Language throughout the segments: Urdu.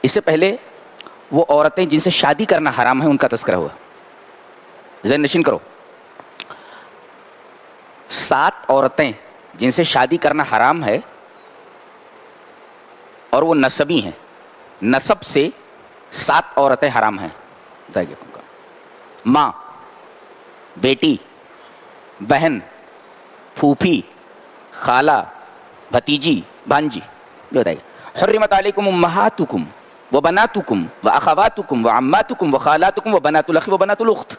اس سے پہلے وہ عورتیں جن سے شادی کرنا حرام ہے ان کا تذکرہ ہوا. ذہن نشین کرو. 7 عورتیں جن سے شادی کرنا حرام ہے اور وہ نسبی ہیں. نسب سے 7 عورتیں حرام ہیں. بتائیے تم کا. ماں، بیٹی، بہن، پھوپھی، خالہ، بھتیجی، بھانجی. بتائیے. حرمت علیکم امہاتکم وبناتکم واخواتکم وعماتکم وخالاتکم وبنات الاخ وبنات الاخت.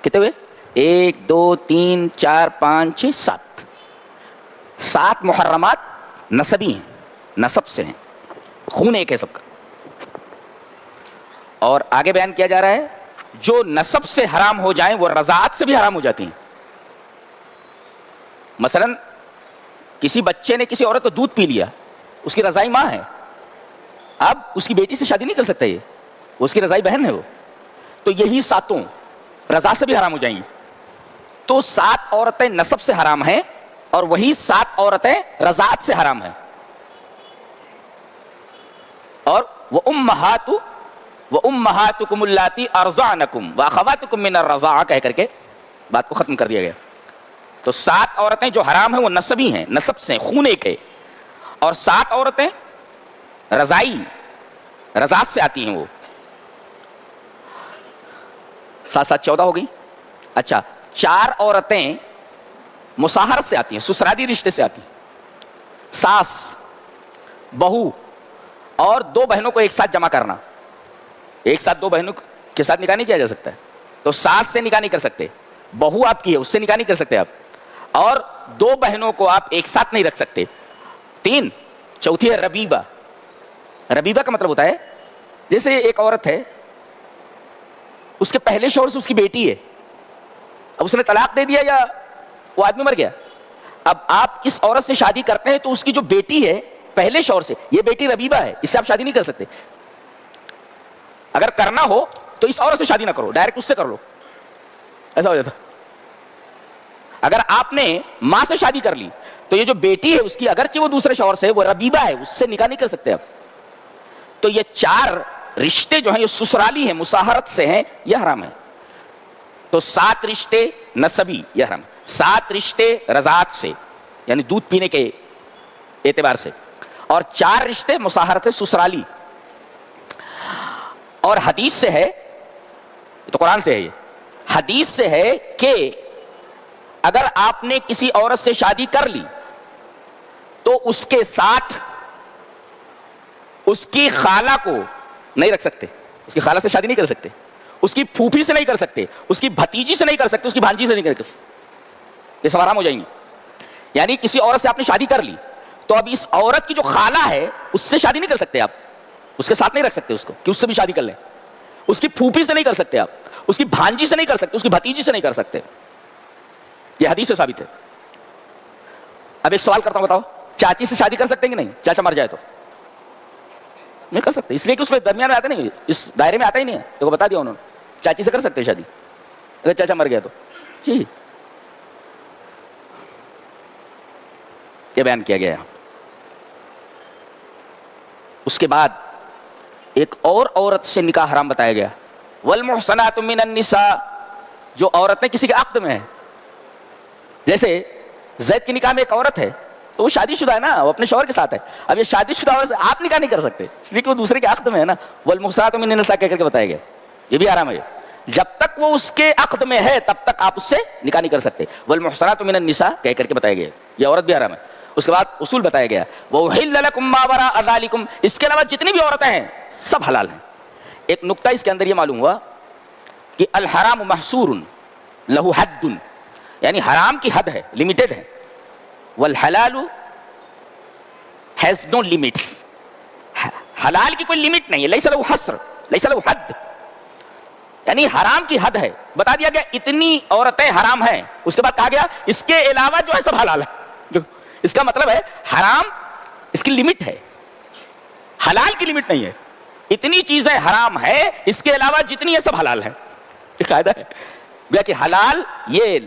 کتنے ہوئے؟ 1 2 3 4 5 6 7. 7 محرمات نسبی ہیں، نسب سے ہیں، خون ایک ہے سب کا. اور آگے بیان کیا جا رہا ہے جو نسب سے حرام ہو جائیں وہ رضاعت سے بھی حرام ہو جاتی ہیں. مثلا کسی بچے نے کسی عورت کو دودھ پی لیا، اس کی رضائی ماں ہے، اب اس کی بیٹی سے شادی نہیں کر سکتا، یہ اس کی رضائی بہن ہے وہ. تو یہی 7 رضا سے بھی حرام ہو جائیں گی. تو 7 عورتیں نسب سے حرام ہیں اور وہی 7 عورتیں رضاعت سے حرام ہیں. اور وَأُمَّهَاتُكُمُ اللَّاتِي أَرْضَعْنَكُمْ وَأَخَوَاتُكُم مِّنَ الرَّضَاعَةِ کہہ کر کے بات کو ختم کر دیا گیا. تو 7 عورتیں جو حرام ہیں وہ نسبی ہیں، نسب سے، خون ایک ہے. اور 7 عورتیں رضائی، رضاعت سے آتی ہیں. وہ 7 7 14 ہو گئی. اچھا 4 عورتیں مصاہرت سے آتی ہیں، سسرالی رشتے سے آتی ہیں. ساس، بہو اور 2 بہنوں کو ایک ساتھ جمع کرنا. ایک ساتھ 2 بہنوں کے ساتھ نکاح نہیں کیا جا سکتا ہے. تو ساس سے نکاح نہیں کر سکتے، بہو آپ کی ہے اس سے نکاح نہیں کر سکتے آپ، اور 2 بہنوں کو آپ ایک ساتھ نہیں رکھ سکتے. 3. چوتھی ہے ربیبہ. ربیبہ کا مطلب ہوتا ہے جیسے ایک عورت ہے، اس کے پہلے شوہر سے اس کی بیٹی ہے، اب اس نے طلاق دے دیا یا وہ آدمی مر گیا، اب آپ اس عورت سے شادی کرتے ہیں تو اس کی جو بیٹی ہے پہلے شوہر سے، یہ بیٹی ربیبہ ہے، اس سے آپ شادی نہیں کر سکتے. اگر کرنا ہو تو اس عورت سے شادی نہ کرو، ڈائریکٹ اس سے کر لو، ایسا ہو جاتا. اگر آپ نے ماں سے شادی کر لی تو یہ جو بیٹی ہے اس کی، اگرچہ وہ دوسرے شوہر سے، وہ ربیبہ ہے، اس سے نکاح نہیں کر سکتے آپ. تو یہ 4 رشتے جو ہیں یہ سسرالی ہیں، مصاہرت سے ہیں، یہ حرام ہے. تو 7 رشتے نسبی یہ حرام، 7 رشتے رضاعت سے یعنی دودھ پینے کے اعتبار سے، اور 4 رشتے مصاہرت سے سسرالی. اور حدیث سے ہے، تو قرآن سے ہے، یہ حدیث سے ہے کہ اگر آپ نے کسی عورت سے شادی کر لی تو اس کے ساتھ اس کی خالہ کو نہیں رکھ سکتے، اس کی خالہ سے شادی نہیں کر سکتے، اس کی پھوپھی سے نہیں کر سکتے، اس کی بھتیجی سے نہیں کر سکتے، اس کی بھانجی سے نہیں کر سکتے. یہ سب حرام ہو جائیں گی. یعنی کسی عورت سے آپ نے شادی کر لی تو اب اس عورت کی جو خالہ ہے اس سے شادی نہیں کر سکتے آپ، اس کے ساتھ نہیں رکھ سکتے اس کو کہ اس سے بھی شادی کر لیں. اس کی پھوپھی سے نہیں کر سکتے آپ، اس کی بھانجی سے نہیں کر سکتے، اس کی بھتیجی سے نہیں کر سکتے. یہ حدیث سے ثابت ہے. اب ایک سوال کرتا ہوں، بتاؤ چاچی سے شادی کر سکتے ہیں کہ نہیں؟ چاچا مر جائے تو نہیں کر سکتے، اس لیے کہ اس میں درمیان میں آتا نہیں، اس دائرے میں آتا ہی نہیں ہے. تو بتا دیا انہوں نے چاچی سے کر سکتے ہیں شادی اگر چاچا مر گیا تو. جی یہ بیان کیا گیا. اس کے بعد ایک اور عورت سے نکاح حرام بتایا گیا. والمحصنات من النساء، جو عورتیں کسی کے عقد میں ہیں. جیسے زید کی نکاح میں ایک عورت ہے تو وہ شادی شدہ ہے نا، وہ اپنے شوہر کے ساتھ ہے. اب یہ شادی شدہ عورت سے آپ نکاح نہیں کر سکتے اس لیے کہ وہ دوسرے کے عقد میں ہے نا. والمحصنات من النساء کہہ کر کے بتایا گیا، یہ بھی حرام ہے. جب تک وہ اس کے عقد میں ہے تب تک آپ اس سے نکاح نہیں کر سکتے. والمحصنات من النساء کہہ کر کے بتایا گیا، یہ عورت بھی حرام ہے. اس کے بعد اصول بتایا گیا، وَأُحِلَّ لَكُم مَّا وَرَاءَ ذَلِكُمْ، اس کے علاوہ جتنی بھی عورتیں ہیں سب حلال ہیں. ایک نقطہ اس کے اندر یہ معلوم ہوا کہ الحرام محصور لہ حد، یعنی حرام کی حد ہے، لمیٹڈ ہے. والحلال ہیز نو لمٹس، حلال کی کوئی لمٹ نہیں ہے. لیس لہ حصر، لیس لہ حد، یعنی حرام کی حد ہے. بتا دیا گیا اتنی عورتیں حرام ہیں، اس کے بعد کہا گیا اس کے علاوہ جو ہے سب حلال ہے. اس کا مطلب ہے حرام اس کی لمٹ ہے، حلال کی لمٹ نہیں ہے. اتنی چیزیں حرام ہے، اس کے علاوہ جتنی ہے سب حلال ہے. یہ قاعدہ ہے گویا کہ حلال یہ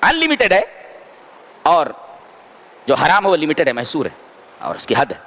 ان لمیٹڈ ہے اور جو حرام ہے وہ لمیٹڈ ہے، محصور ہے اور اس کی حد ہے.